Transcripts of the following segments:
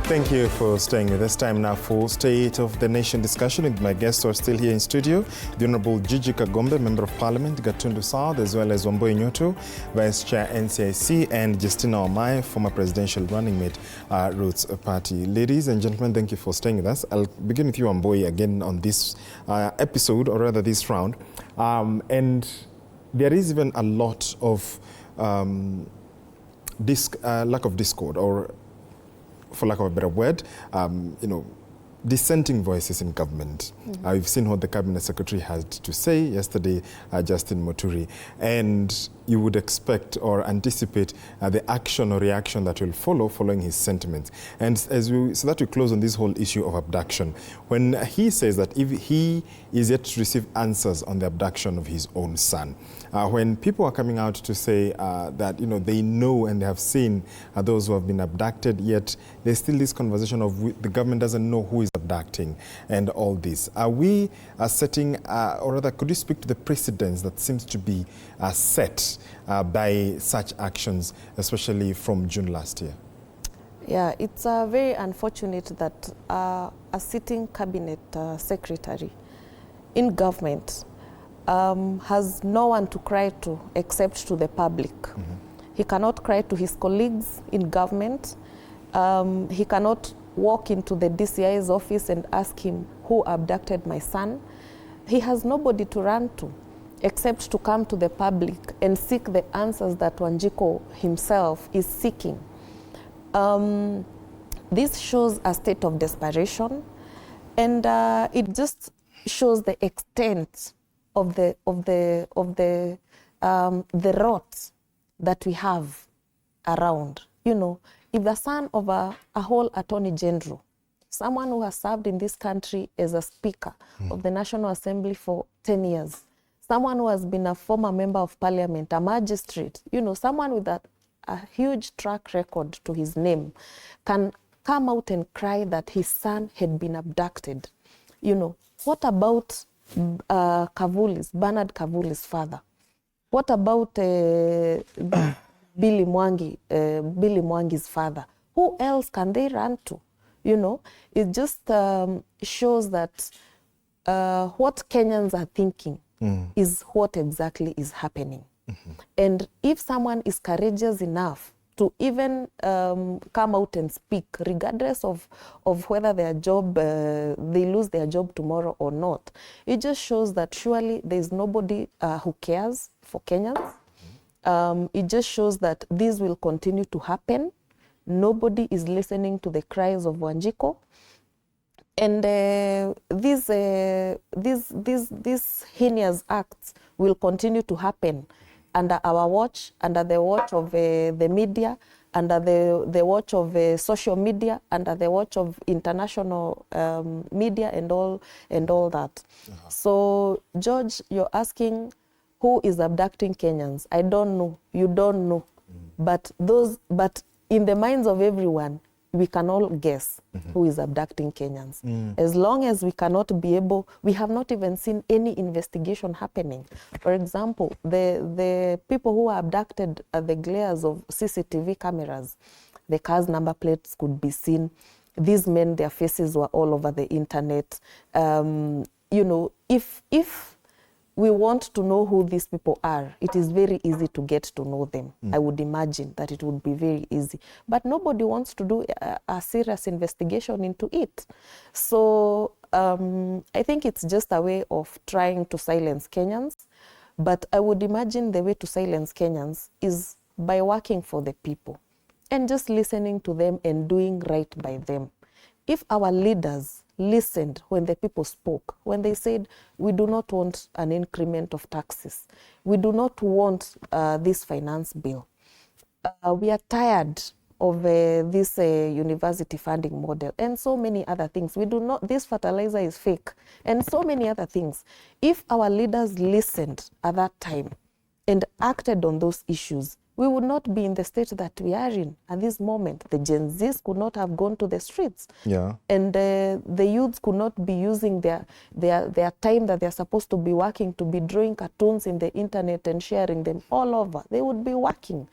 Thank you for staying with us. Time now for State of the Nation discussion with my guests who are still here in studio. The Honorable Gigi Kagombe, Member of Parliament, Gatundu South, as well as Wamboi Nyoto, Vice Chair NCIC, and Justina Wamae, former presidential running mate, Roots Party. Ladies and gentlemen, thank you for staying with us. I'll begin with you, Wamboi, again on this episode, or rather this round. And there is even a lot of lack of discord, or for lack of a better word, dissenting voices in government. We've seen what the Cabinet Secretary had to say yesterday, Justin Muturi, and you would expect or anticipate the action or reaction that will follow following his sentiments. And so that we close on this whole issue of abduction, when he says that if he is yet to receive answers on the abduction of his own son, when people are coming out to say that they know and they have seen those who have been abducted, yet there's still this conversation of the government doesn't know who is abducting and all this. Are we setting, or rather, could you speak to the precedents that seems to be set by such actions, especially from June last year? Yeah, it's very unfortunate that a sitting cabinet secretary in government has no one to cry to except to the public. He cannot cry to his colleagues in government. He cannot walk into the DCI's office and ask him who abducted my son. He has nobody to run to except to come to the public and seek the answers that Wanjiku himself is seeking. This shows a state of desperation, and it just shows the extent of the rot that we have around. If the son of a whole attorney general, someone who has served in this country as a speaker of the National Assembly for 10 years, someone who has been a former member of parliament, a magistrate, someone with a huge track record to his name, can come out and cry that his son had been abducted. What about Bernard Kavuli's father? What about Billy Mwangi's father? Who else can they run to? It just shows that what Kenyans are thinking is what exactly is happening. And if someone is courageous enough to even come out and speak, regardless of whether their job, they lose their job tomorrow or not, it just shows that surely there's nobody who cares for Kenyans. It just shows that this will continue to happen. Nobody is listening to the cries of Wanjiku. And these heinous acts will continue to happen under our watch, under the watch of the media, under the watch of social media, under the watch of international media and all that. So, George, you're asking who is abducting Kenyans. I don't know. You don't know. But in the minds of everyone, we can all guess who is abducting Kenyans. As long as we cannot be able, we have not even seen any investigation happening. For example, the people who were abducted at the glares of CCTV cameras, the cars' number plates could be seen. These men, their faces were all over the internet. If we want to know who these people are, it is very easy to get to know them. I would imagine that it would be very easy. But nobody wants to do a serious investigation into it. So I think it's just a way of trying to silence Kenyans. But I would imagine the way to silence Kenyans is by working for the people and just listening to them and doing right by them. If our leaders listened when the people spoke, when they said, we do not want an increment of taxes, we do not want this finance bill, we are tired of this university funding model and so many other things. We do not, this fertilizer is fake and so many other things. If our leaders listened at that time and acted on those issues, we would not be in the state that we are in at this moment. The Gen Zs could not have gone to the streets. And the youths could not be using their time that they're supposed to be working to be drawing cartoons in the internet and sharing them all over. They would be working,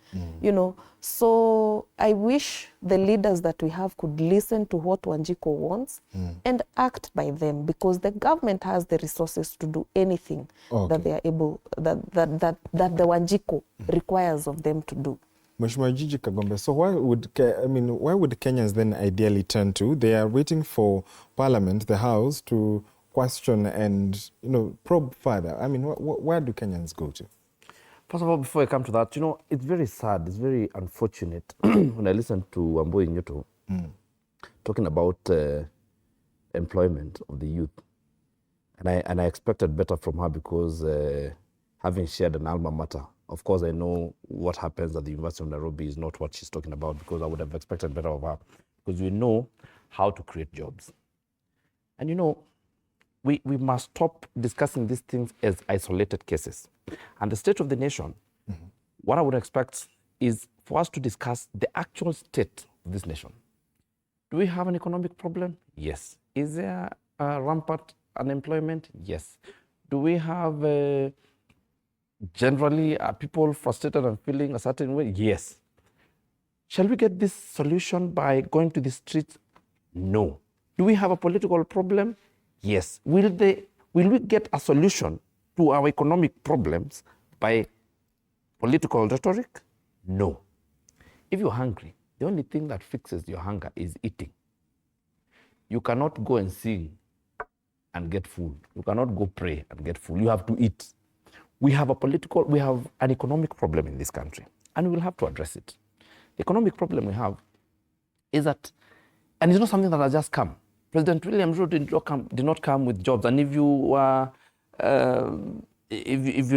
So I wish the leaders that we have could listen to what Wanjiku wants and act by them, because the government has the resources to do anything that they are able, that the Wanjiku requires of them to do. Mheshimiwa Gigi Kagombe, so why would Kenyans then ideally turn to? They are waiting for Parliament, the House, to question and probe further. I mean, where do Kenyans go to? First of all, before I come to that, it's very sad, it's very unfortunate when I listen to Wambui Nyuto talking about employment of the youth. And I expected better from her because having shared an alma mater, of course I know what happens at the University of Nairobi is not what she's talking about, because I would have expected better of her, because we know how to create jobs. And we must stop discussing these things as isolated cases. And the state of the nation, what I would expect is for us to discuss the actual state of this nation. Do we have an economic problem? Yes. Is there rampant unemployment? Yes. Do we have generally people frustrated and feeling a certain way? Yes. Shall we get this solution by going to the streets? No. Do we have a political problem? Yes. Will we get a solution to our economic problems by political rhetoric? No. If you're hungry, the only thing that fixes your hunger is eating. You cannot go and sing and get food. You cannot go pray and get food. You have to eat. We have an economic problem in this country, and we will have to address it. The economic problem we have is that, and it's not something that has just come. President William Ruto did not come with jobs. And if you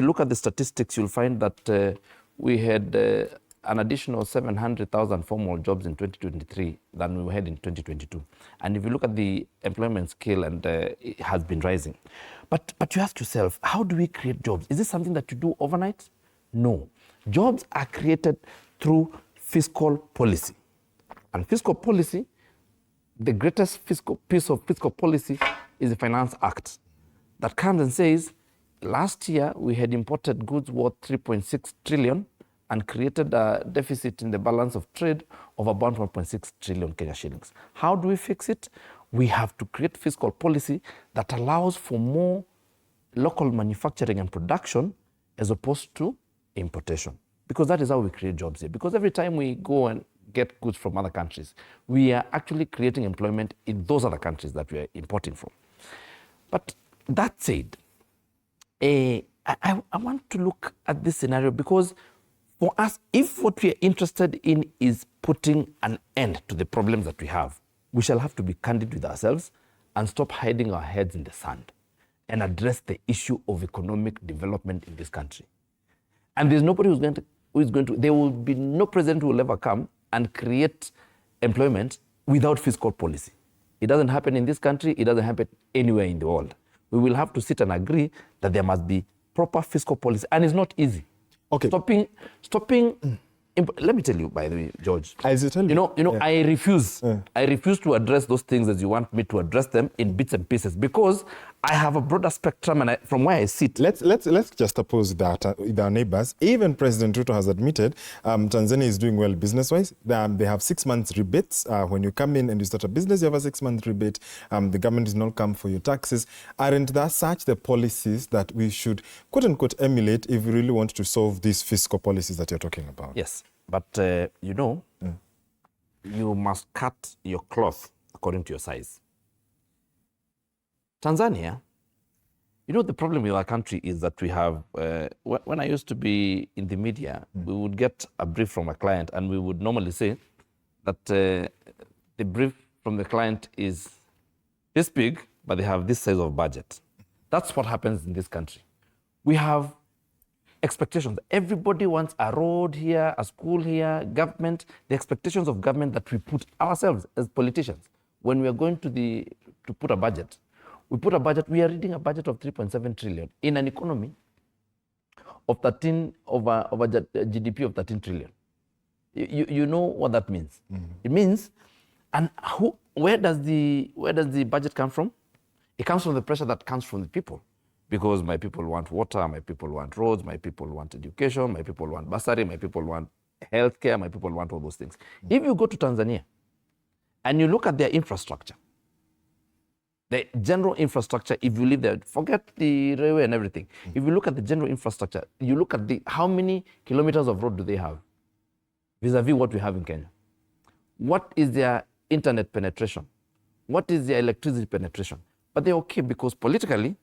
look at the statistics, you'll find that we had an additional 700,000 formal jobs in 2023 than we had in 2022. And if you look at the employment scale, and it has been rising. But you ask yourself, how do we create jobs? Is this something that you do overnight? No. Jobs are created through fiscal policy. And fiscal policy, the greatest piece of fiscal policy is the Finance Act that comes and says, last year we had imported goods worth 3.6 trillion and created a deficit in the balance of trade of about 1.6 trillion Kenya shillings. How do we fix it? We have to create fiscal policy that allows for more local manufacturing and production as opposed to importation. Because that is how we create jobs here. Because every time we go and get goods from other countries, we are actually creating employment in those other countries that we are importing from. But that said, I want to look at this scenario because for us, if what we are interested in is putting an end to the problems that we have, we shall have to be candid with ourselves and stop hiding our heads in the sand and address the issue of economic development in this country. And there's nobody there will be no president who will ever come and create employment without fiscal policy. It doesn't happen in this country. It doesn't happen anywhere in the world. We will have to sit and agree that there must be proper fiscal policy. And it's not easy. Okay. Let me tell you, by the way, George. As you tell me. Yeah. I refuse to address those things as you want me to address them in bits and pieces, because I have a broader spectrum, and from where I sit. Let's just oppose that with our neighbors. Even President Ruto has admitted Tanzania is doing well business-wise. They have 6 months rebates. When you come in and you start a business, you have a 6-month rebate. The government does not come for your taxes. Aren't there such the policies that we should, quote-unquote, emulate if we really want to solve these fiscal policies that you're talking about? Yes, but you must cut your cloth according to your size. Tanzania, the problem with our country is that we have, when I used to be in the media, we would get a brief from a client and we would normally say that the brief from the client is this big, but they have this size of budget. That's what happens in this country. We have expectations. Everybody wants a road here, a school here, government, the expectations of government that we put ourselves as politicians. When we are going to put a budget, we are reading a budget of 3.7 trillion in an economy of GDP of 13 trillion. You know what that means? Mm-hmm. It means, and where does the budget come from? It comes from the pressure that comes from the people. Because my people want water, my people want roads, my people want education, my people want bursary, my people want healthcare, my people want all those things. If you go to Tanzania and you look at their infrastructure, the general infrastructure, if you live there, forget the railway and everything. If you look at the general infrastructure, you look at how many kilometers of road do they have vis-a-vis what we have in Kenya? What is their internet penetration? What is their electricity penetration? But they're okay because politically,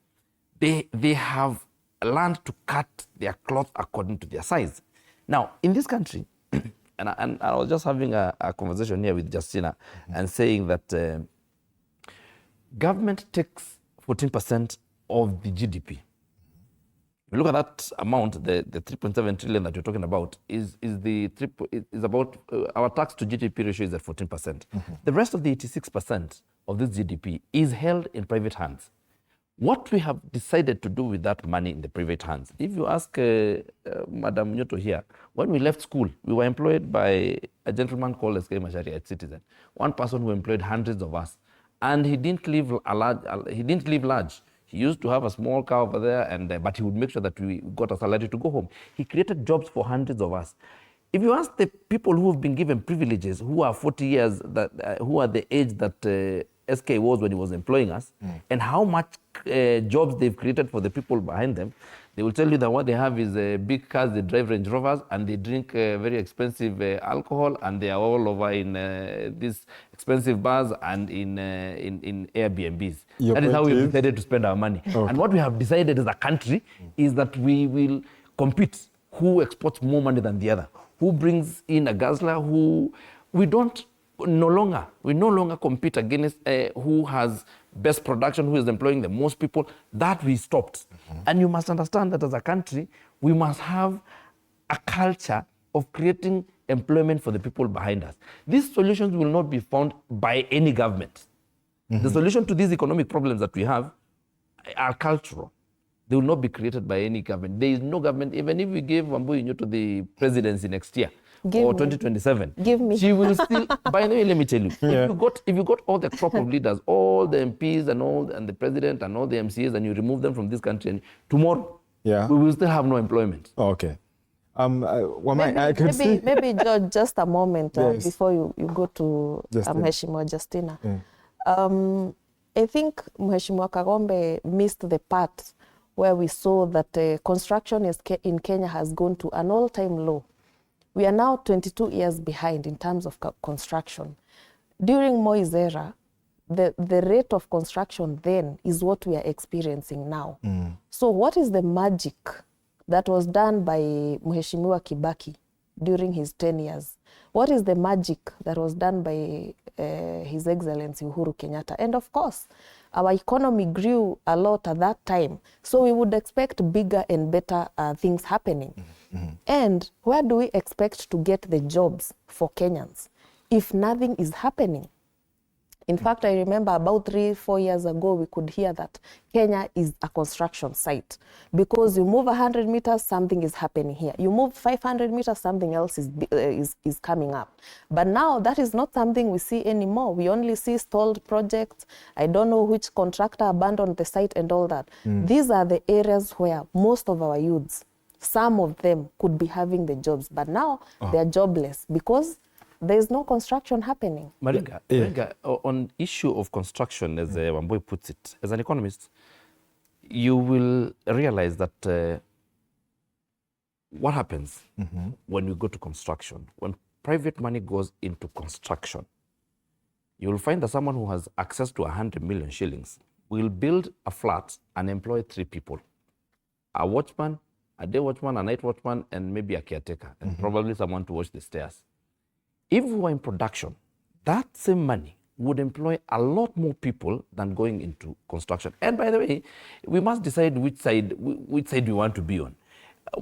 they have learned to cut their cloth according to their size. Now, in this country, and I was just having a conversation here with Justina and saying that government takes 14% of the GDP. If you look at that amount, the 3.7 trillion that you're talking about is about our tax to GDP ratio is at 14%. The rest of the 86% of this GDP is held in private hands. What we have decided to do with that money in the private hands, if you ask Madam Nyoto here, when we left school, we were employed by a gentleman called S.K. Mashari at Citizen, one person who employed hundreds of us, and he didn't live large. He used to have a small car over there, but he would make sure that we got a salary to go home. He created jobs for hundreds of us. If you ask the people who have been given privileges, who are 40 years, who are the age that SK was when he was employing us, and how much jobs they've created for the people behind them, they will tell you that what they have is big cars, they drive Range Rovers, and they drink very expensive alcohol, and they are all over in these expensive bars and in Airbnbs. That is how we have decided to spend our money. Okay. And what we have decided as a country is that we will compete who exports more money than the other, who brings in a guzzler, who we no longer compete against who has best production, who is employing the most people. That we stopped. And you must understand that as a country, we must have a culture of creating employment for the people behind us. These solutions will not be found by any government. The solution to these economic problems that we have are cultural. They will not be created by any government. There is no government, even if we gave Wambui to the presidency next year, or 2027, she will still, by the way, let me tell you, if you got all the crop of leaders, all the MPs and the president and all the MCAs, and you remove them from this country, and tomorrow, we will still have no employment. Okay. Maybe George, just a moment before you go to Mheshimiwa Justina. I think Mheshimiwa Kagombe missed the part where we saw that construction in Kenya has gone to an all-time low. We are now 22 years behind in terms of construction. During Moi's era, the rate of construction then is what we are experiencing now. So what is the magic that was done by Mheshimiwa Kibaki during his 10 years? What is the magic that was done by His Excellency Uhuru Kenyatta? And of course, our economy grew a lot at that time. So we would expect bigger and better things happening. And where do we expect to get the jobs for Kenyans if nothing is happening? In fact, I remember about 3-4 years ago, we could hear that Kenya is a construction site because you move 100 meters, something is happening here. You move 500 meters, something else is coming up. But now that is not something we see anymore. We only see stalled projects. I don't know which contractor abandoned the site and all that. These are the areas where most of our youths, some of them could be having the jobs, but now they're jobless because there's no construction happening. Maringa, on issue of construction, as Wambui puts it, as an economist, you will realize that what happens when we go to construction, when private money goes into construction, you will find that someone who has access to 100 million shillings will build a flat and employ 3 people. A watchman, a day watchman, a night watchman, and maybe a caretaker, and probably someone to watch the stairs. If we were in production, that same money would employ a lot more people than going into construction. And by the way, we must decide which side we want to be on.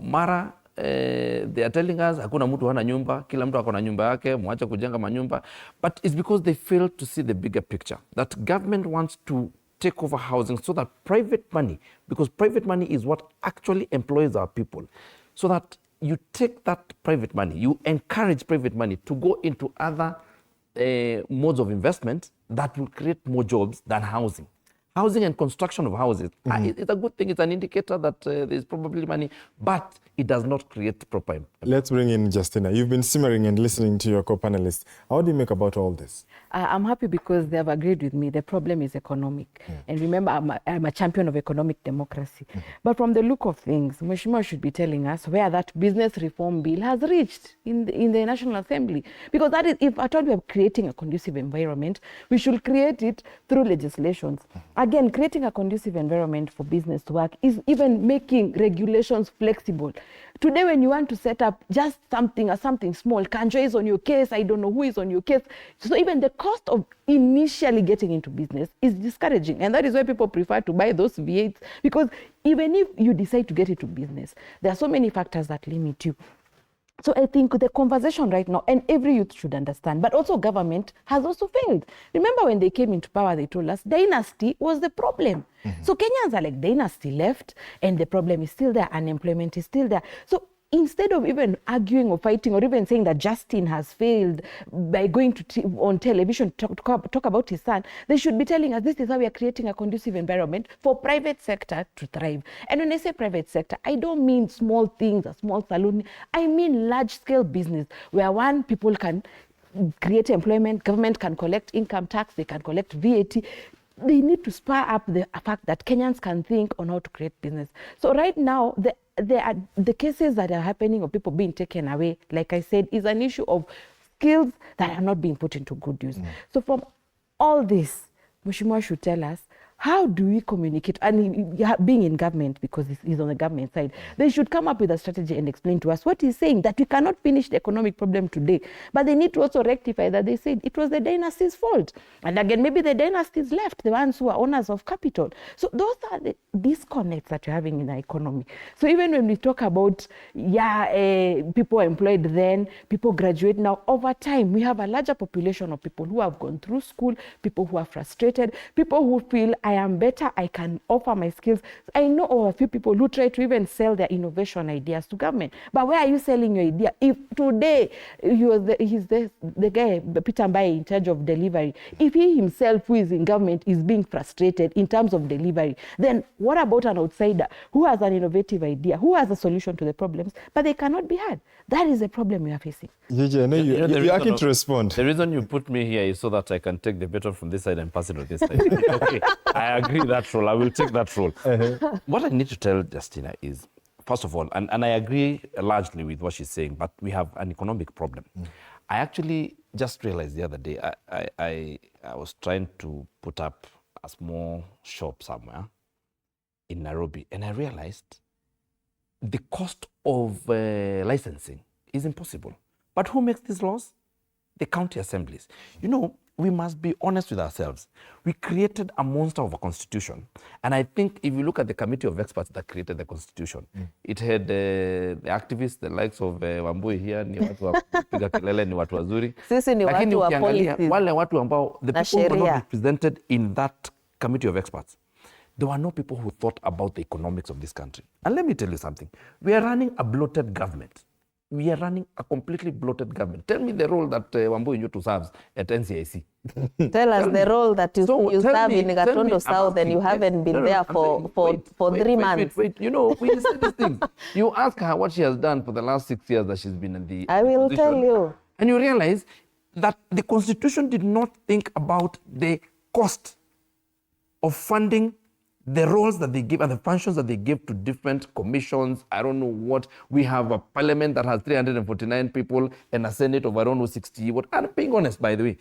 Mara, they are telling us, hakuna mtu hana nyumba, kila mtu akona nyumba yake, mwache kujenga manyumba. But it's because they fail to see the bigger picture. That government wants to take over housing so that private money, because private money is what actually employs our people, so that you take that private money, you encourage private money to go into other modes of investment that will create more jobs than housing. housing and construction of houses. It's a good thing. It's an indicator that there's probably money, but it does not create proper employment. Let's bring in Justina. You've been simmering and listening to your co-panelists. How do you make about all this? I'm happy because they have agreed with me. The problem is economic. And remember, I'm a champion of economic democracy. But from the look of things, Mheshimiwa should be telling us where that business reform bill has reached in the National Assembly. Because that is, if at all we are creating a conducive environment, we should create it through legislations. Again, creating a conducive environment for business to work is even making regulations flexible. Today, when you want to set up just something small, Kanjo is on your case, I don't know who is on your case. So even the cost of initially getting into business is discouraging. And that is why people prefer to buy those V8s, because even if you decide to get into business, there are so many factors that limit you. So I think the conversation right now, and every youth should understand, but also government has also failed. Remember when they came into power, they told us Dynasty was the problem. So Kenyans are like, Dynasty left, and the problem is still there, unemployment is still there. So instead of even arguing or fighting or even saying that Justin has failed by going to on television to talk about his son, they should be telling us this is how we are creating a conducive environment for private sector to thrive. And when I say private sector, I don't mean small things, a small saloon. I mean large-scale business where people can create employment, government can collect income tax, they can collect VAT. They need to spur up the fact that Kenyans can think on how to create business. So right now, the cases that are happening of people being taken away, like I said, is an issue of skills that are not being put into good use. So from all this, Mheshimiwa should tell us, how do we communicate? And being in government, because he's on the government side, they should come up with a strategy and explain to us what he's saying, that we cannot finish the economic problem today. But they need to also rectify that they said it was the dynasty's fault. And again, maybe the dynasties left, the ones who are owners of capital. So those are the disconnects that you're having in the economy. So even when we talk about, people employed then, people graduate now, over time, we have a larger population of people who have gone through school, people who are frustrated, people who feel, I am better, I can offer my skills. I know of a few people who try to even sell their innovation ideas to government. But where are you selling your idea? If today he's the guy, Peter Mbaye, in charge of delivery, if he himself, who is in government, is being frustrated in terms of delivery, then what about an outsider who has an innovative idea, who has a solution to the problems, but they cannot be heard? That is a problem we are facing. Gigi, I know you're keen to respond. The reason you put me here is so that I can take the baton from this side and pass it on this side. Okay, I agree that role. I will take that role. What I need to tell Justina is, first of all, and I agree largely with what she's saying, but we have an economic problem. I actually just realized the other day, I was trying to put up a small shop somewhere in Nairobi, and I realized the cost of licensing is impossible. But who makes these laws? The county assemblies. You know, we must be honest with ourselves. We created a monster of a constitution. And I think if you look at the committee of experts that created the constitution, it had the activists, the likes of Wambui here, ni watu wa kupiga kelele, ni watu wazuri. Sisi ni watu wa policies. Wale watu ambao, the people who were not represented in that committee of experts, there were no people who thought about the economics of this country. And let me tell you something. We are running a bloated government. We are running a completely bloated government. Tell me the role that Wambui Nyoto serves at NCIC. Tell us the role that you serve in Gatondo South, and you haven't been there for 3 months. Wait. You know, we say these things. You ask her what she has done for the last 6 years that she's been in the I will position, tell you. And you realize that the Constitution did not think about the cost of funding the roles that they give and the functions that they give to different commissions. I don't know what. We have a parliament that has 349 people and a senate of, I don't know, 60. What? I'm being honest, by the way.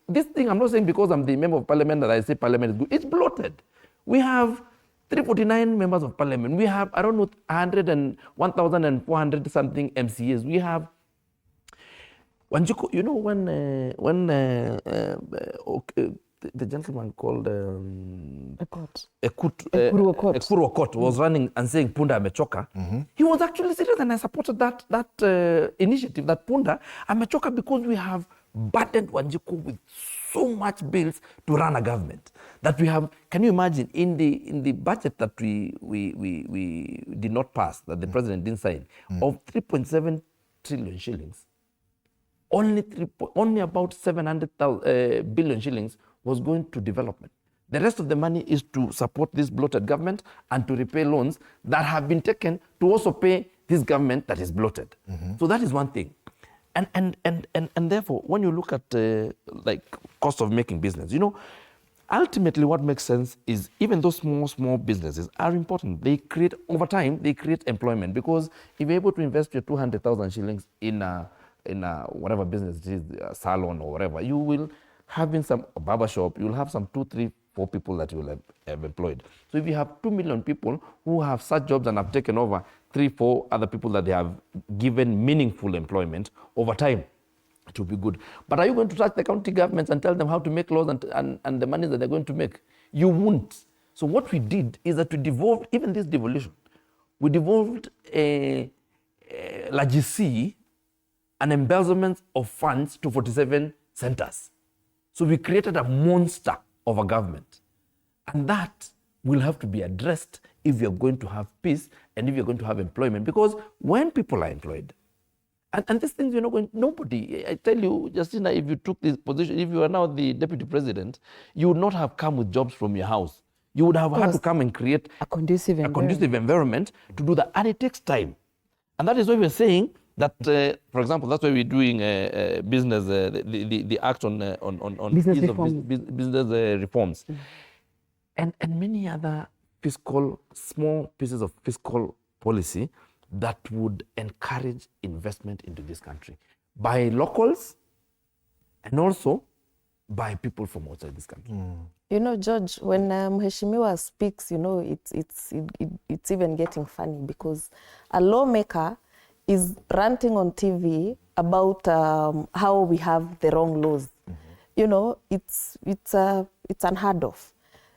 This thing, I'm not saying because I'm the member of parliament that I say parliament is good. It's bloated. We have 349 members of parliament. We have, I don't know, 1,400 something MCAs. We have Wanjiku, you know, when the gentleman called Ekuru Okot was running and saying Punda amechoka, he was actually serious, and I supported that initiative, that Punda amechoka, because we have burdened Wanjiku with so much bills to run a government that we have. Can you imagine in the budget that we did not pass, that the president didn't sign, of 3.7 trillion shillings, only about 700 billion shillings was going to development. The rest of the money is to support this bloated government and to repay loans that have been taken to also pay this government that is bloated. So that is one thing. And therefore, when you look at like cost of making business, you know, ultimately what makes sense is even those small businesses are important. They create, over time, they create employment, because if you're able to invest your 200,000 shillings in a whatever business it is, a salon or whatever, you will have in some barber shop, you'll have some 2, 3, 4 people that you will have employed. So if you have 2 million people who have such jobs and have taken over 3, 4 other people that they have given meaningful employment over time, it will be good. But are you going to touch the county governments and tell them how to make laws and the money that they're going to make? You won't. So what we did is that we devolved, even this devolution, we devolved a legacy, an embezzlement of funds to 47 centers. So we created a monster of a government. And that will have to be addressed if you're going to have peace and if you're going to have employment. Because when people are employed, and these things, you're not going, nobody, I tell you, Justina, if you took this position, if you are now the deputy president, you would not have come with jobs from your house. You would have had to come and create a conducive environment to do that. And it takes time. And that is why we're saying that, for example, that's why we're doing business, the act on business reforms. Business reforms. And many other small pieces of fiscal policy that would encourage investment into this country by locals and also by people from outside this country. You know, George, when Mheshimiwa speaks, you know, it's even getting funny, because a lawmaker is ranting on TV about how we have the wrong laws. You know, it's unheard of.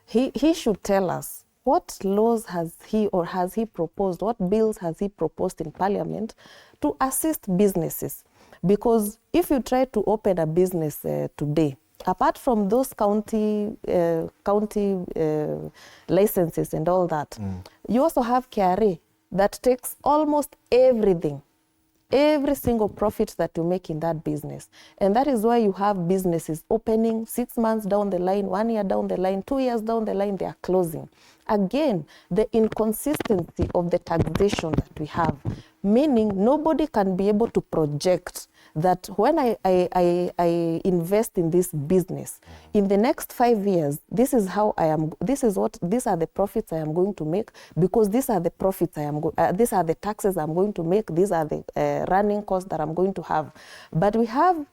He should tell us what laws has he proposed, what bills has he proposed in Parliament to assist businesses. Because if you try to open a business today, apart from those county licenses and all that, you also have KRA that takes almost everything, every single profit that you make in that business. And that is why you have businesses opening 6 months down the line, 1 year down the line, 2 years down the line, they are closing. Again, the inconsistency of the taxation that we have, meaning nobody can be able to project that when I invest in this business, in the next 5 years, these are the profits I am going to make, because these are the profits these are the taxes I'm going to make, these are the running costs that I'm going to have. But we have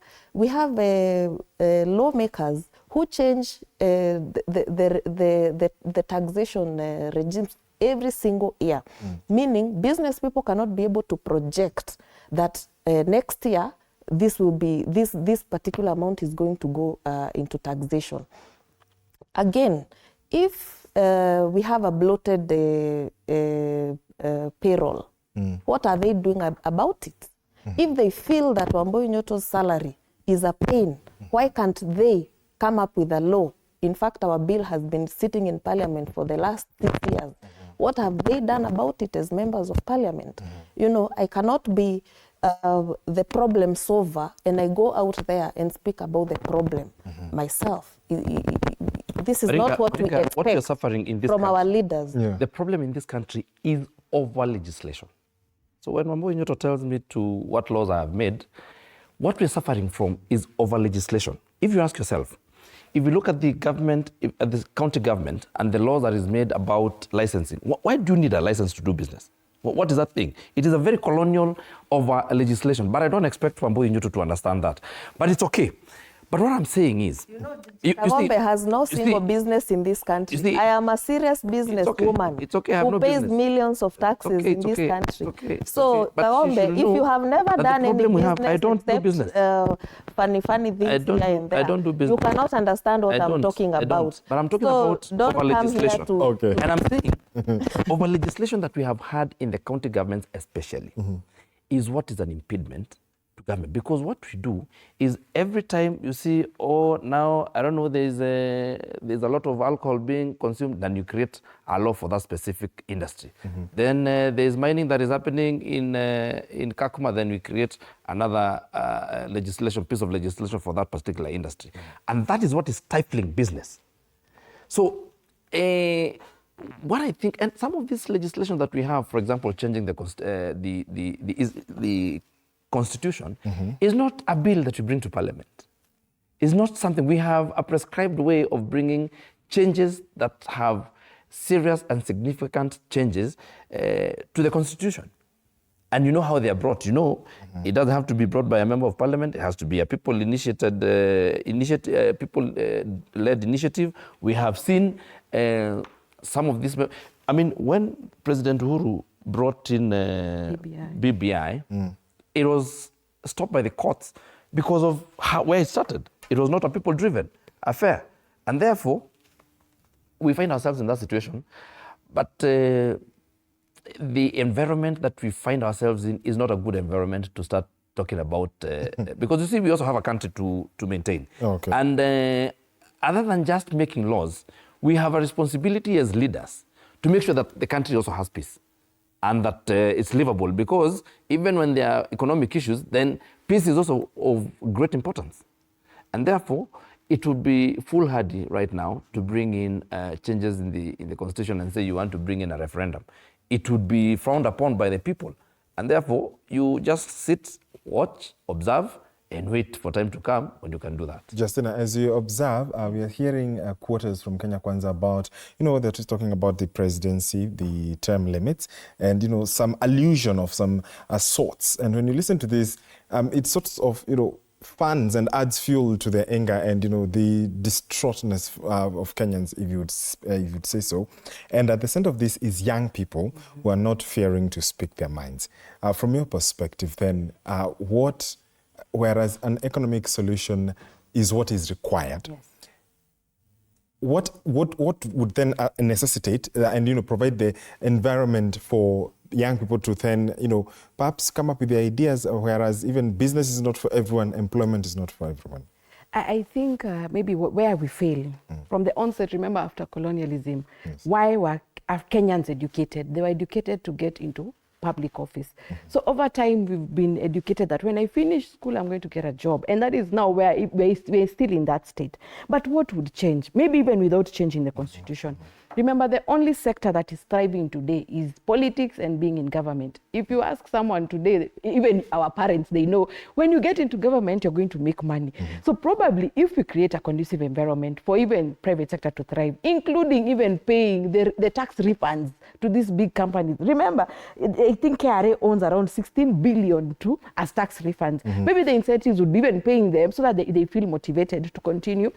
lawmakers who change the taxation regimes every single year, meaning business people cannot be able to project that next year this will be this particular amount is going to go into taxation. Again, if we have a bloated payroll, what are they doing about it? If they feel that Wambui Nyoto's salary is a pain, why can't they come up with a law? In fact, our bill has been sitting in Parliament for the last 6 years. What have they done about it as members of Parliament? You know, I cannot be the problem solver and I go out there and speak about the problem myself. This is not what we expect what you're suffering in this from country, our leaders. Yeah. The problem in this country is over legislation. So when Wambui Nyoto tells me to what laws I have made, what we're suffering from is over legislation. If you ask yourself, if you look at the government, at the county government and the laws that is made about licensing, why do you need a license to do business? What is that thing? It is a very colonial over legislation, but I don't expect Wambui Nyoto to understand that. But it's okay. But what I'm saying is, Wambe has no single business in this country. I am a serious business woman who pays millions of taxes in this country. So, Wambe, if you have never done any business, I don't do business. Funny things here and there, I don't do business. You cannot understand what I'm talking about. But I'm talking about over legislation. Okay. And I'm saying, over legislation that we have had in the county governments especially, is what is an impediment to government. Because what we do is every time you see, now, I don't know, there's a lot of alcohol being consumed, then you create a law for that specific industry. Then there's mining that is happening in Kakuma, then we create another piece of legislation for that particular industry. And that is what is stifling business. So what I think, and some of this legislation that we have, for example, changing the constitution, is not a bill that you bring to Parliament. It's not something. We have a prescribed way of bringing changes that have serious and significant changes to the constitution. And you know how they are brought. You know, it doesn't have to be brought by a member of Parliament. It has to be a people-initiated, people-led initiative. We have seen some of this. I mean, when President Uhuru brought in BBI, it was stopped by the courts because of where it started. It was not a people-driven affair. And therefore, we find ourselves in that situation. But the environment that we find ourselves in is not a good environment to start talking about, because you see, we also have a country to maintain. Okay. And other than just making laws, we have a responsibility as leaders to make sure that the country also has peace and that it's livable, because even when there are economic issues, then peace is also of great importance. And therefore, it would be foolhardy right now to bring in changes in the constitution and say you want to bring in a referendum. It would be frowned upon by the people. And therefore, you just sit, watch, observe, and wait for time to come when you can do that. Justina, as you observe, we are hearing quotes from Kenya Kwanza about, that is talking about the presidency, the term limits, and, some allusion of some sorts. And when you listen to this, it sort of, fans and adds fuel to their anger and, the distraughtness of Kenyans, if you would say so. And at the center of this is young people who are not fearing to speak their minds. From your perspective, then, whereas an economic solution is what is required, Yes. what would then necessitate and provide the environment for young people to then perhaps come up with the ideas, whereas even business is not for everyone, employment is not for everyone? I think maybe where we fail from the onset. Remember, after colonialism, why were Kenyans educated? They were educated to get into public office. So over time, we've been educated that when I finish school, I'm going to get a job. And that is now where we're still in that state. But what would change? Maybe even without changing the constitution. Remember, the only sector that is thriving today is politics and being in government. If you ask someone today, even our parents, they know when you get into government, you're going to make money. So probably if we create a conducive environment for even private sector to thrive, including even paying the tax refunds to these big companies. Remember, I think KRA owns around 16 billion as tax refunds. Maybe the incentives would be even paying them so that they feel motivated to continue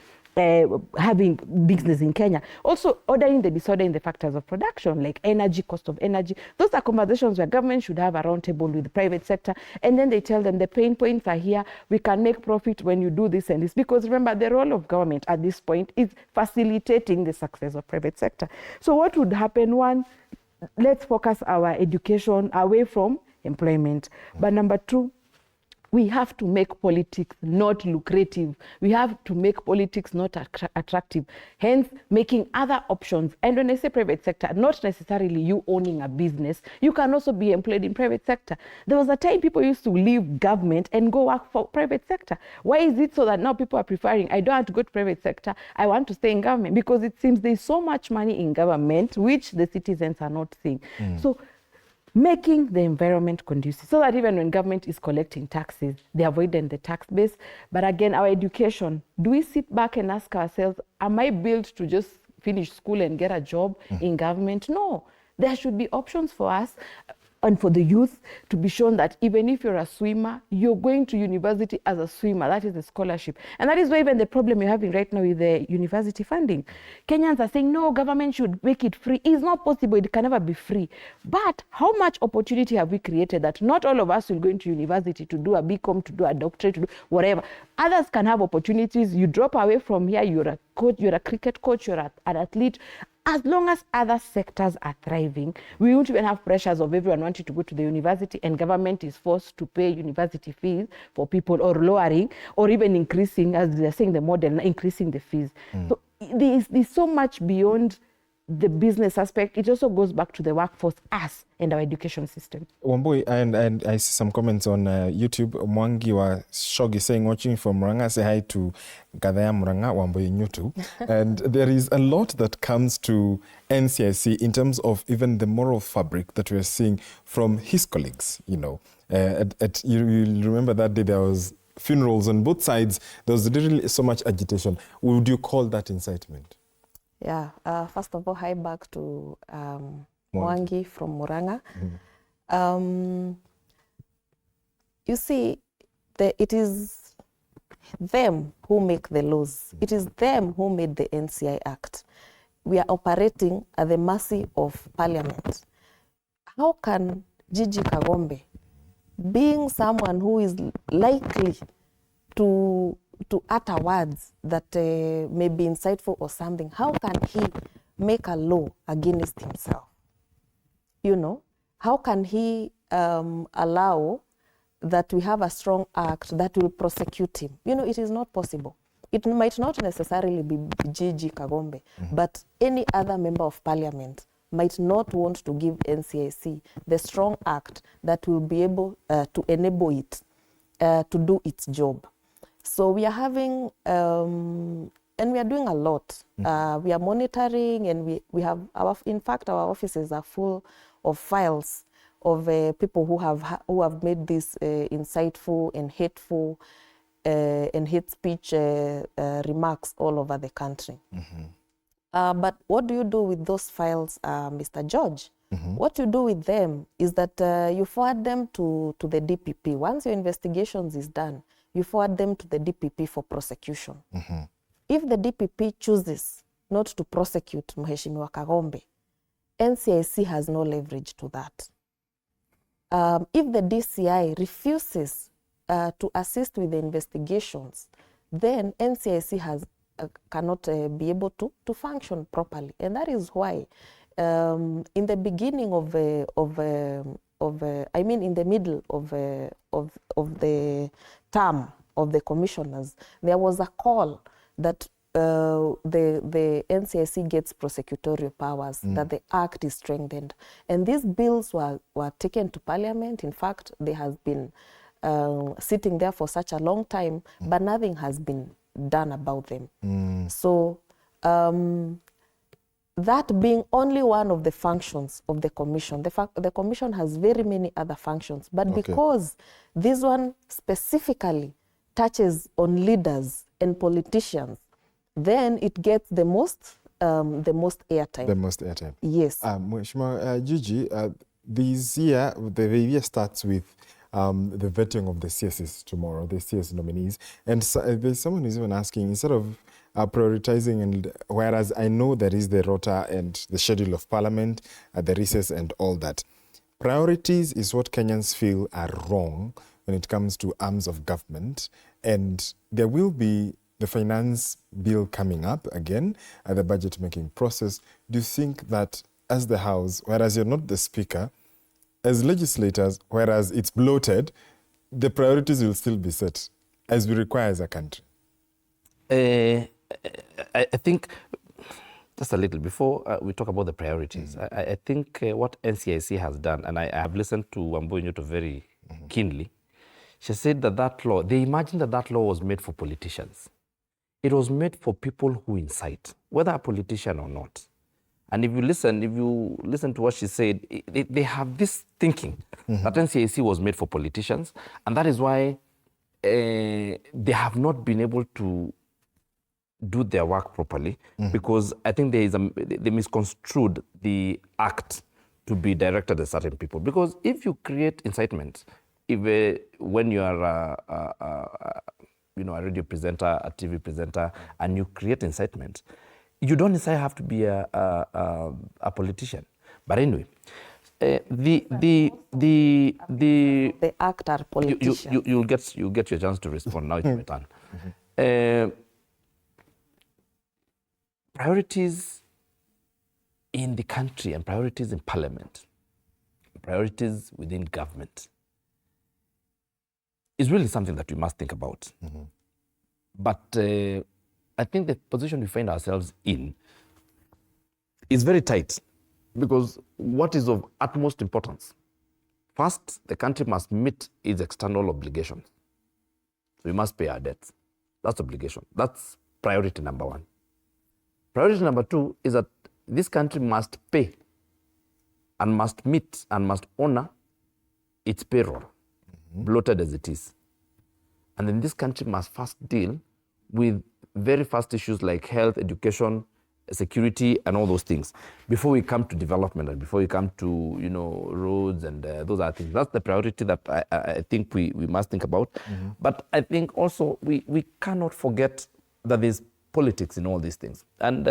having business in Kenya. Also, ordering the disorder in the factors of production, like energy, cost of energy. Those are conversations where government should have a round table with the private sector, and then they tell them the pain points are here, we can make profit when you do this and this. Because remember, the role of government at this point is facilitating the success of private sector. So what would happen? One, let's focus our education away from employment. But number two, we have to make politics not lucrative. We have to make politics not attractive, hence making other options. And when I say private sector, not necessarily you owning a business. You can also be employed in private sector. There was a time people used to leave government and go work for private sector. Why is it so that now people are preferring, I don't want to go to private sector, I want to stay in government? Because it seems there's so much money in government, which the citizens are not seeing. So making the environment conducive so that even when government is collecting taxes, they avoid the tax base. But again, our education, do we sit back and ask ourselves, am I built to just finish school and get a job in government? No, there should be options for us and for the youth to be shown that even if you're a swimmer, you're going to university as a swimmer. That is a scholarship. And that is why even the problem you're having right now with the university funding. Kenyans are saying, no, government should make it free. It's not possible. It can never be free. But how much opportunity have we created that not all of us will go into university to do a BCom, to do a doctorate, to do whatever. Others can have opportunities. You drop away from here, you're a coach, you're a cricket coach, you're an athlete. As long as other sectors are thriving, we won't even have pressures of everyone wanting to go to the university and government is forced to pay university fees for people, or lowering or even increasing, as they're saying the model, increasing the fees. So there's so much beyond the business aspect, it also goes back to the workforce, us, and our education system. Wambui, and I see some comments on YouTube. Mwangi wa Shogi saying, watching from Muranga, say hi to Gadaya Muranga, Wambui Nyutu. And there is a lot that comes to NCIC in terms of even the moral fabric that we're seeing from his colleagues, you know. You remember that day there was funerals on both sides. There was literally so much agitation. Would you call that incitement? Yeah, first of all, hi back to Mwangi from Muranga. You see, it is them who make the laws. It is them who made the NCI Act. We are operating at the mercy of Parliament. How can Gigi Kagombe, being someone who is likely to utter words that may be insightful or something, how can he make a law against himself? You know, how can he allow that we have a strong act that will prosecute him? You know, it is not possible. It might not necessarily be Gigi Kagombe, but any other member of Parliament might not want to give NCIC the strong act that will be able to enable it to do its job. So we are having, and we are doing a lot. We are monitoring, and we have, in fact, our offices are full of files of people who have made these insightful and hateful and hate speech remarks all over the country. But what do you do with those files, Mr. George? What you do with them is that you forward them to the DPP. Once your investigations is done, you forward them to the DPP for prosecution. If the DPP chooses not to prosecute Mheshimiwa Kagombe, NCIC has no leverage to that. If the DCI refuses to assist with the investigations, then NCIC cannot be able to function properly. And that is why in the beginning in the middle of the term of the commissioners, there was a call that the NCIC gets prosecutorial powers, that the act is strengthened. And these bills were taken to Parliament. In fact, they have been sitting there for such a long time, but nothing has been done about them. So that being only one of the functions of the commission, the commission has very many other functions, but because this one specifically touches on leaders and politicians, then it gets the most airtime. The most airtime. Yes. Mheshimiwa Gigi, this year, the year starts with the vetting of the CSs tomorrow, the CS nominees. And there's someone who's even asking, instead of prioritizing, and whereas I know there is the rota and the schedule of Parliament, the recess and all that, priorities is what Kenyans feel are wrong when it comes to arms of government. And there will be the finance bill coming up again, the budget making process. Do you think that as the House, whereas you're not the Speaker, as legislators, whereas it's bloated, the priorities will still be set as we require as a country? I think, just a little before we talk about the priorities, I think what NCIC has done, and I have listened to Wambui Nyutu very keenly, she said that law, they imagined that law was made for politicians. It was made for people who incite, whether a politician or not. And if you listen to what she said, they have this thinking that NCIC was made for politicians, and that is why they have not been able to do their work properly, because I think they misconstrued the act to be directed at certain people. Because if you create incitement, when you are a radio presenter, a TV presenter, and you create incitement, you don't necessarily have to be a politician. But anyway, the act are politicians. You'll get your chance to respond. Now it's my turn. Priorities in the country and priorities in Parliament, priorities within government, is really something that we must think about. But I think the position we find ourselves in is very tight, because what is of utmost importance? First, the country must meet its external obligations. We must pay our debts. That's obligation. That's priority number one. Priority number two is that this country must pay and must meet and must honor its payroll, bloated as it is. And then this country must first deal with very fast issues like health, education, security, and all those things before we come to development and before we come to, roads and those other things. That's the priority that I think we must think about. But I think also we cannot forget that there's politics in all these things. And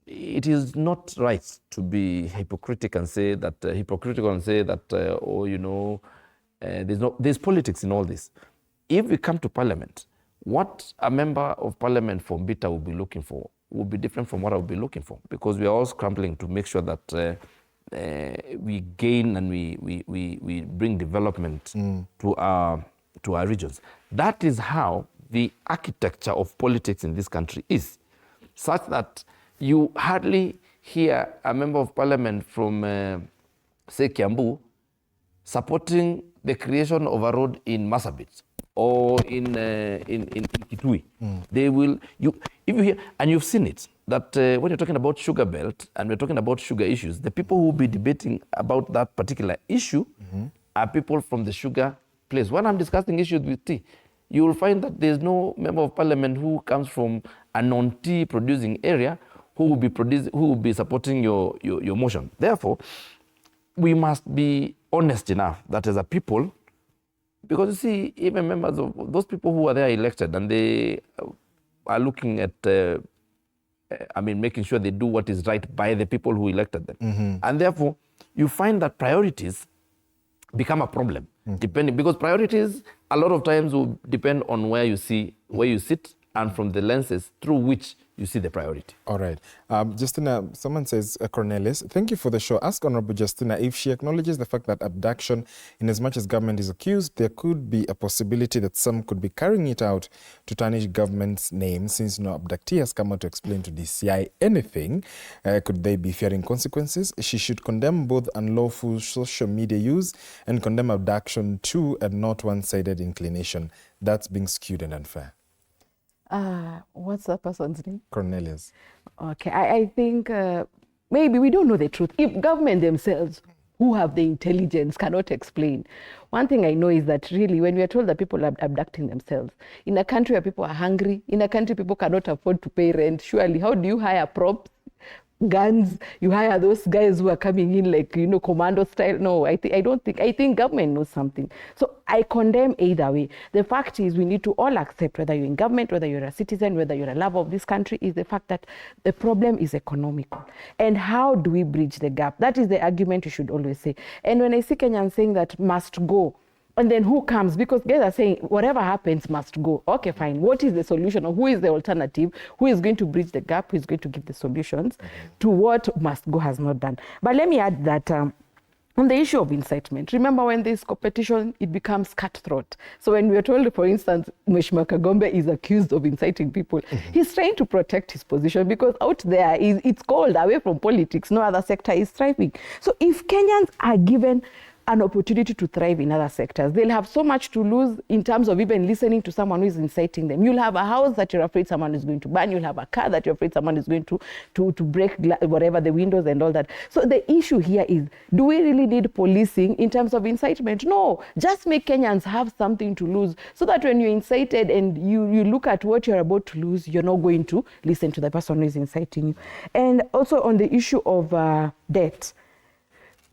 it is not right to be hypocritical and say that, there's politics in all this. If we come to Parliament, what a member of Parliament from Bita will be looking for will be different from what I will be looking for, because we are all scrambling to make sure that we gain and we bring development to our regions. That is how the architecture of politics in this country is, such that you hardly hear a member of Parliament from, say, Kiambu, supporting the creation of a road in Marsabit or in Kitui. They will, if you hear, and you've seen it, that when you're talking about sugar belt and we're talking about sugar issues, the people who will be debating about that particular issue are people from the sugar place. When I'm discussing issues with tea, you will find that there's no member of Parliament who comes from a non-tea producing area who will be supporting your motion. Therefore, we must be honest enough that as a people, because you see, even members of those people who are there elected and they are looking at, making sure they do what is right by the people who elected them. And therefore, you find that priorities become a problem, depending, because priorities a lot of times will depend on where you sit and from the lenses through which you see the priority. All right. Justina, someone says, Cornelius, thank you for the show. Ask Honorable Justina if she acknowledges the fact that abduction, in as much as government is accused, there could be a possibility that some could be carrying it out to tarnish government's name, since no abductee has come out to explain to DCI anything. Could they be fearing consequences? She should condemn both unlawful social media use and condemn abduction too, and not one-sided inclination. That's being skewed and unfair. What's that person's name? Cornelius. Okay, I think maybe we don't know the truth. If government themselves, who have the intelligence, cannot explain. One thing I know is that really when we are told that people are abducting themselves, in a country where people are hungry, in a country people cannot afford to pay rent, surely how do you hire props, guns? You hire those guys who are coming in like, commando style? No, I think government knows something. So I condemn either way. The fact is we need to all accept, whether you're in government, whether you're a citizen, whether you're a lover of this country, is the fact that the problem is economical. And how do we bridge the gap? That is the argument you should always say. And when I see Kenyans saying that must go, and then who comes? Because guys are saying whatever happens must go. Okay, fine. What is the solution, or who is the alternative? Who is going to bridge the gap? Who is going to give the solutions to what must go has not done? But let me add that on the issue of incitement, remember when there's competition, it becomes cutthroat. So when we are told, for instance, Mheshimiwa Kagombe is accused of inciting people, he's trying to protect his position, because out there it's cold, away from politics. No other sector is thriving. So if Kenyans are given an opportunity to thrive in other sectors, they'll have so much to lose in terms of even listening to someone who is inciting them. You'll have a house that you're afraid someone is going to burn. You'll have a car that you're afraid someone is going to break whatever, the windows and all that. So the issue here is, do we really need policing in terms of incitement? No, just make Kenyans have something to lose, so that when you're incited and you look at what you're about to lose, you're not going to listen to the person who is inciting you. And also on the issue of debt,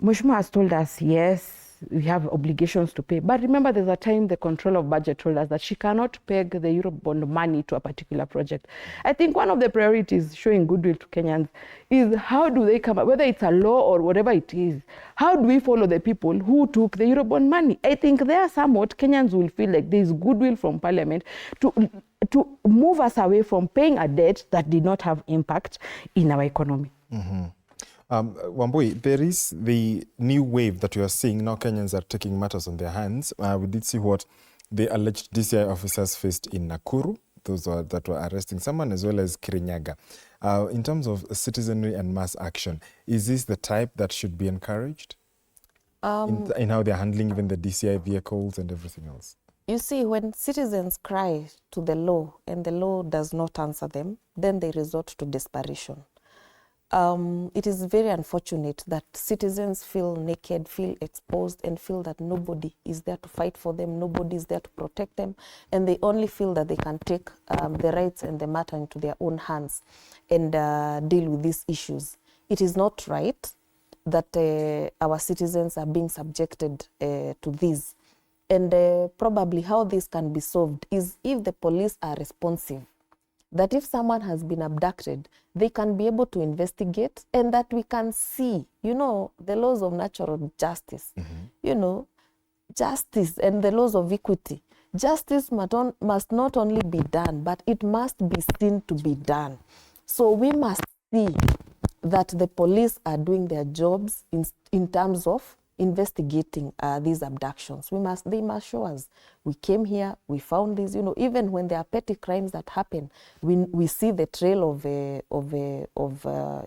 Mheshimiwa has told us, yes, we have obligations to pay. But remember, there's a time the control of budget told us that she cannot peg the Eurobond money to a particular project. I think one of the priorities showing goodwill to Kenyans is how do they come up, whether it's a law or whatever it is, how do we follow the people who took the Eurobond money? I think there somewhat Kenyans will feel like there's goodwill from Parliament to move us away from paying a debt that did not have impact in our economy. Wambui, there is the new wave that you are seeing. Now Kenyans are taking matters on their hands. We did see what the alleged DCI officers faced in Nakuru, those that were arresting someone, as well as Kirinyaga. In terms of citizenry and mass action, is this the type that should be encouraged in how they're handling even the DCI vehicles and everything else? You see, when citizens cry to the law and the law does not answer them, then they resort to desperation. It is very unfortunate that citizens feel naked, feel exposed, and feel that nobody is there to fight for them, nobody is there to protect them, and they only feel that they can take the rights and the matter into their own hands and deal with these issues. It is not right that our citizens are being subjected to this. And probably how this can be solved is if the police are responsive. That if someone has been abducted, they can be able to investigate, and that we can see, you know, the laws of natural justice, you know, justice and the laws of equity. Justice must not only be done, but it must be seen to be done. So we must see that the police are doing their jobs in terms of investigating these abductions. They must show us, we came here, we found this, you know, even when there are petty crimes that happen, we see the trail of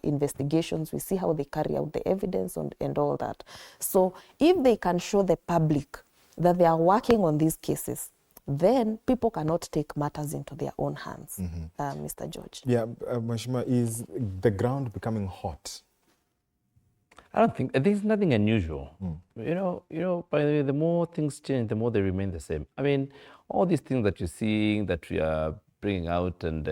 investigations, we see how they carry out the evidence and all that. So if they can show the public that they are working on these cases, then people cannot take matters into their own hands, Mr. George. Yeah, Mheshimiwa, is the ground becoming hot? I don't think there's nothing unusual. You know. By the way, the more things change, the more they remain the same. I mean, all these things that you're seeing, that we are bringing out, and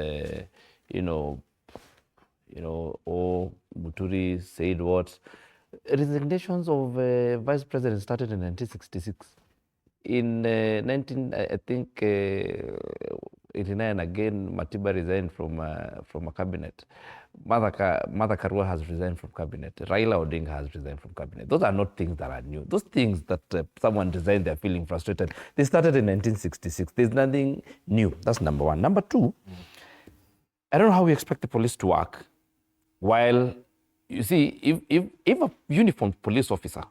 Muturi said what resignations of vice president started in 1966. In 89 again, Matiba resigned from a cabinet. Martha Karua has resigned from cabinet. Raila Odinga has resigned from cabinet. Those are not things that are new. Those things that someone resigned, they're feeling frustrated. They started in 1966. There's nothing new. That's number one. Number two, I don't know how we expect the police to work while, you see, if a uniformed police officer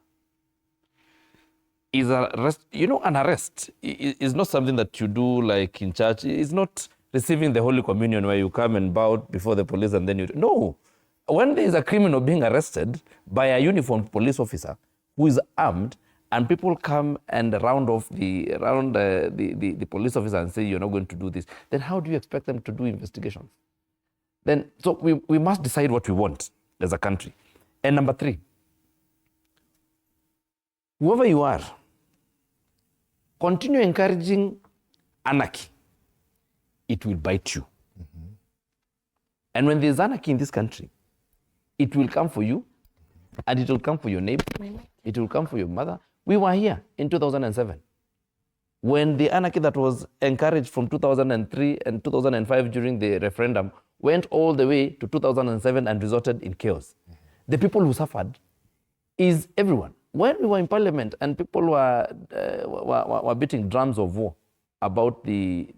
is an arrest is not something that you do like in church. It's not receiving the Holy Communion where you come and bow before the police and then you... No. When there is a criminal being arrested by a uniformed police officer who is armed, and people come and round the police officer and say, you're not going to do this, then how do you expect them to do investigations? So we must decide what we want as a country. And number three, whoever you are, continue encouraging anarchy. It will bite you. And when there's anarchy in this country, it will come for you, and it will come for your neighbor, it will come for your mother. We were here in 2007, when the anarchy that was encouraged from 2003 and 2005 during the referendum went all the way to 2007 and resulted in chaos. The people who suffered is everyone. When we were in Parliament and people were beating drums of war about the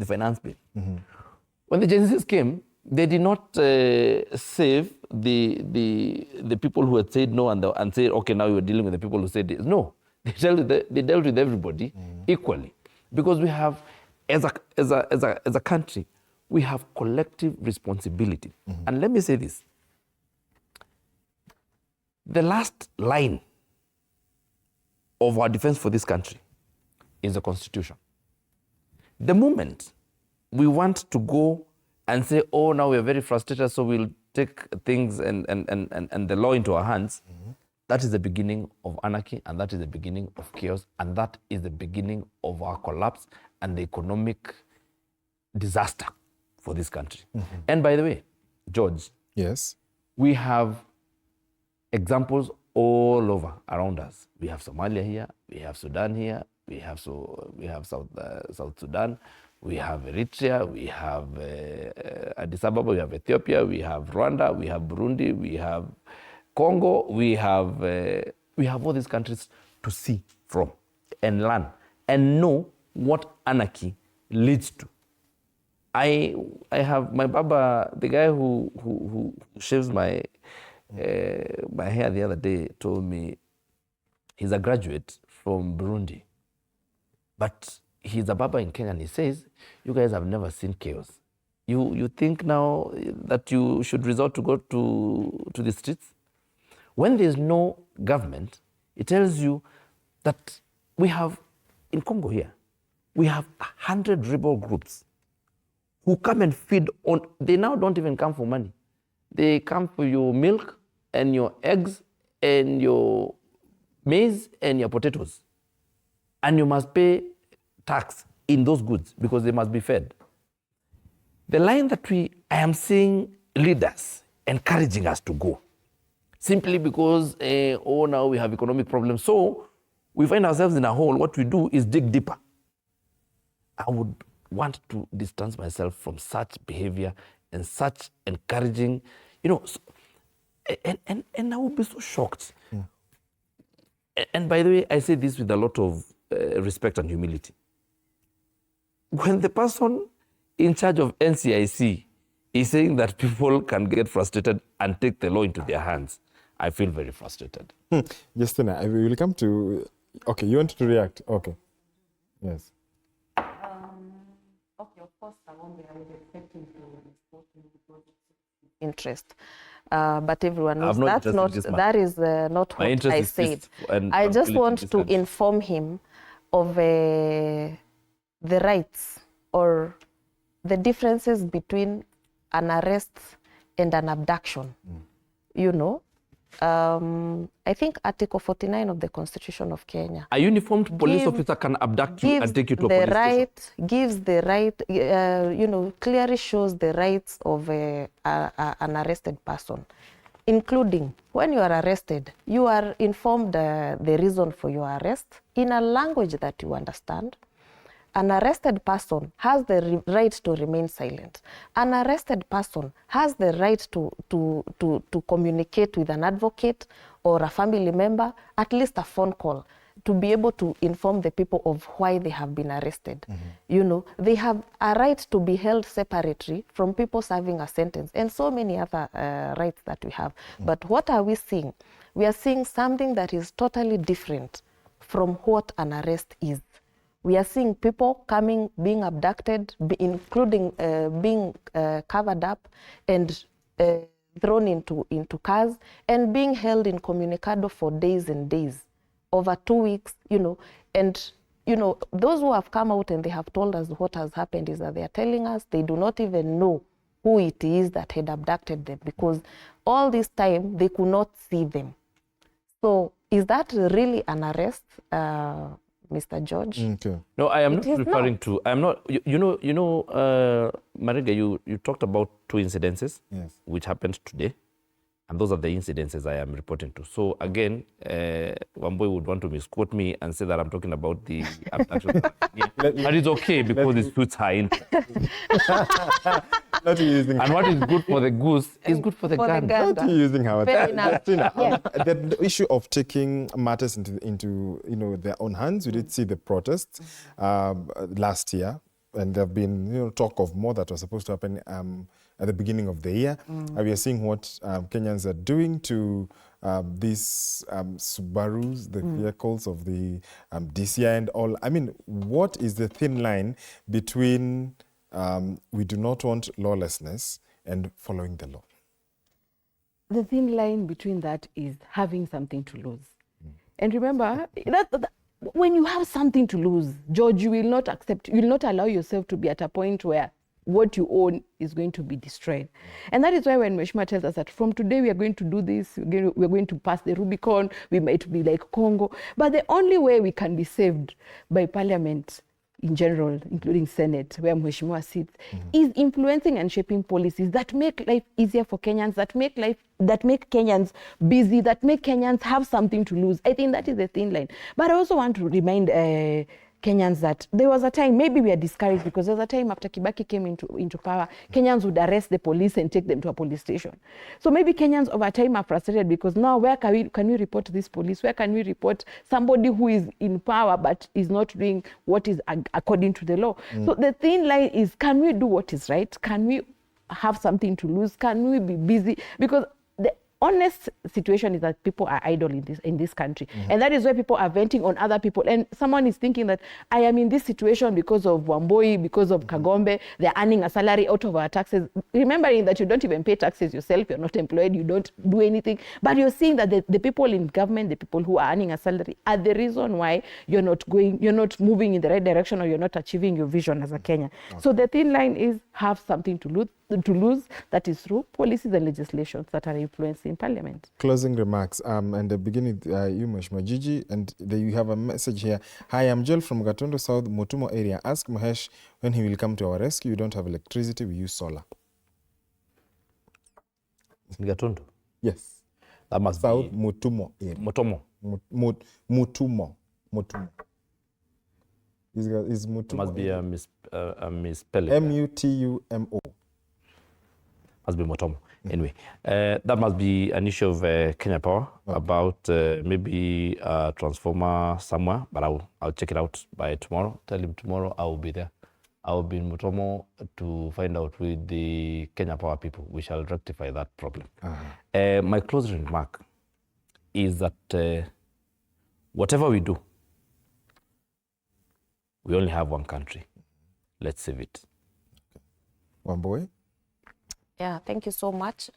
finance bill, when the Gen Zs came, they did not save the people who had said no and said, okay, now you're dealing with the people who said this. No, they dealt with everybody equally, because we have, as a country, we have collective responsibility. And let me say this. The last line of our defense for this country is the Constitution. The moment we want to go and say, oh, now we're very frustrated, so we'll take things and the law into our hands, that is the beginning of anarchy, and that is the beginning of chaos, and that is the beginning of our collapse and the economic disaster for this country. And by the way, George, yes, we have examples all over around us. We have Somalia here, we have Sudan here, we have South Sudan, we have Eritrea, we have Addis Ababa, we have Ethiopia, we have Rwanda, we have Burundi, we have Congo, we have all these countries to see from and learn and know what anarchy leads to. I have my Baba, the guy who shaves my hair the other day, told me he's a graduate from Burundi, but he's a Baba in Kenya, and he says, you guys have never seen chaos. You think now that you should resort to go to the streets? When there's no government, it tells you that we have, in Congo here, we have 100 rebel groups who come and feed on, they now don't even come for money. They come for your milk and your eggs and your maize and your potatoes. And you must pay tax in those goods because they must be fed. The line that I am seeing leaders encouraging us to go, simply because, now we have economic problems. So we find ourselves in a hole. What we do is dig deeper. I would want to distance myself from such behavior and such encouraging, and I would be so shocked. Yeah. And by the way, I say this with a lot of respect and humility. When the person in charge of NCIC is saying that people can get frustrated and take the law into their hands, I feel very frustrated. Justina, we will come to... Okay, you want to react? Okay. Yes. Okay, of course, I would expect him to respond because it's interest. But everyone knows that is not what I said. I just want to inform him of the rights or the differences between an arrest and an abduction. I think Article 49 of the Constitution of Kenya. A uniformed police officer can abduct you and take you to a police station. Gives the right, clearly shows the rights of an arrested person, including when you are arrested, you are informed the reason for your arrest in a language that you understand. An arrested person has the right to remain silent. An arrested person has the right to communicate with an advocate or a family member, at least a phone call, to be able to inform the people of why they have been arrested. They have a right to be held separately from people serving a sentence and so many other rights that we have. But what are we seeing? We are seeing something that is totally different from what an arrest is. We are seeing people coming, being abducted, including being covered up and thrown into cars and being held in comunicado for days and days, over 2 weeks, And, those who have come out and they have told us what has happened is that they are telling us they do not even know who it is that had abducted them because all this time they could not see them. So is that really an arrest? Mr. George? Okay. No, I am not referring to. I am not. Mariga, you talked about 2 incidences, yes, which happened today, and those are the incidences I am reporting to. So again, one boy would want to misquote me and say that I'm talking about the abduction. But it's okay because it suits her interest. Not using and what is good for the goose is good for the gander. Not using our Justina, the issue of taking matters into their own hands. We did see the protests last year, and there have been talk of more that was supposed to happen at the beginning of the year. We are seeing what Kenyans are doing to these Subarus, the vehicles of the DCI and all. I mean, what is the thin line between we do not want lawlessness and following the law? The thin line between that is having something to lose. And remember, that when you have something to lose, George, you will not allow yourself to be at a point where what you own is going to be destroyed. And that is why when Meshma tells us that from today we are going to do this, we're going to pass the Rubicon, we might be like Congo. But the only way we can be saved by Parliament in general, including Senate, where Mheshimiwa sits, is influencing and shaping policies that make life easier for Kenyans, that make Kenyans busy, that make Kenyans have something to lose. I think that is the thin line. But I also want to remind Kenyans that there was a time, maybe we are discouraged because there was a time after Kibaki came into power, Kenyans would arrest the police and take them to a police station. So maybe Kenyans over time are frustrated because now where can we report this police? Where can we report somebody who is in power but is not doing what is according to the law? So the thin line is, can we do what is right? Can we have something to lose? Can we be busy? Because honest situation is that people are idle in this country. And that is why people are venting on other people. And someone is thinking that I am in this situation because of Wamboi, because of Kagombe, they're earning a salary out of our taxes. Remembering that you don't even pay taxes yourself, you're not employed, you don't do anything. But you're seeing that the people in government, the people who are earning a salary, are the reason why you're not moving in the right direction, or you're not achieving your vision as a Kenyan. So the thin line is have something to lose, that is through policies and legislations that are influenced in Parliament. Closing remarks, and beginning you, Mheshimiwa Gigi, and you have a message here. Hi, I'm Joel from Gatundu South, Mutumo area. Ask Mahesh when he will come to our rescue. We don't have electricity, we use solar. Gatundu? Yes. That must South be... Mutumo area. Mutomo. Mutumo. Is Mutumo? It must be a misspelling. M-U-T-U-M-O. Must be Motomo. Anyway, that must be an issue of Kenya Power about maybe a transformer somewhere, but I'll check it out by tomorrow. Tell him tomorrow I will be there. I will be in Motomo to find out with the Kenya Power people. We shall rectify that problem. My closing remark is that whatever we do, we only have one country. Let's save it. Wamboi? Yeah, thank you so much,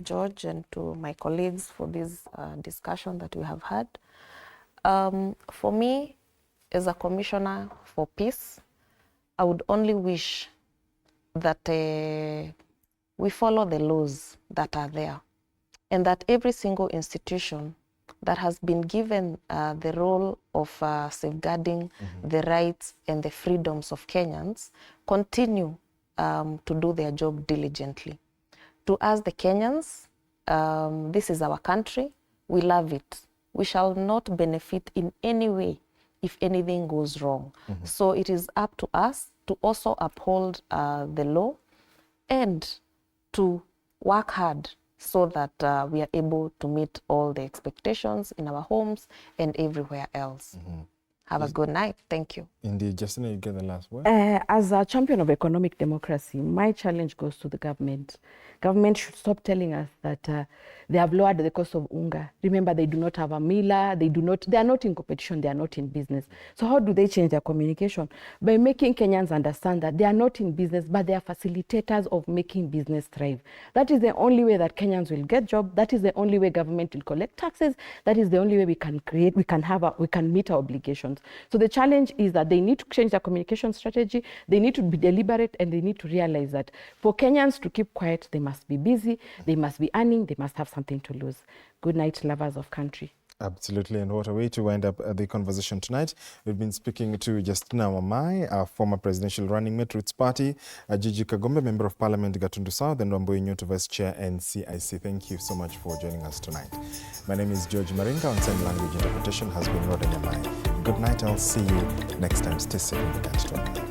George, and to my colleagues for this discussion that we have had. For me, as a commissioner for peace, I would only wish that we follow the laws that are there, and that every single institution that has been given the role of safeguarding the rights and the freedoms of Kenyans continue to do their job diligently. To us, the Kenyans, this is our country. We love it. We shall not benefit in any way if anything goes wrong. So it is up to us to also uphold the law and to work hard so that we are able to meet all the expectations in our homes and everywhere else. Have a good night. Thank you. Indeed. Justina, you get the last word. As a champion of economic democracy, my challenge goes to the government. Government should stop telling us that they have lowered the cost of unga. Remember, they do not have a miller. They are not in competition. They are not in business. So how do they change their communication? By making Kenyans understand that they are not in business, but they are facilitators of making business thrive. That is the only way that Kenyans will get jobs. That is the only way government will collect taxes. That is the only way we can meet our obligations. So the challenge is that they need to change their communication strategy. They need to be deliberate, and they need to realize that for Kenyans to keep quiet, they must be busy, they must be earning, they must have something to lose. Good night, lovers of country. Absolutely, and what a way to wind up the conversation tonight. We've been speaking to Justina Wamae, a former presidential running mate Roots Party, Gigi Kagombe, Member of Parliament Gatundu South, and Wambui Nyoto, Vice Chair NCIC. Thank you so much for joining us tonight. My name is George Maringa. On sign language interpretation has been Roda Nyamai. Good night. I'll see you next time. Stay safe and be kind to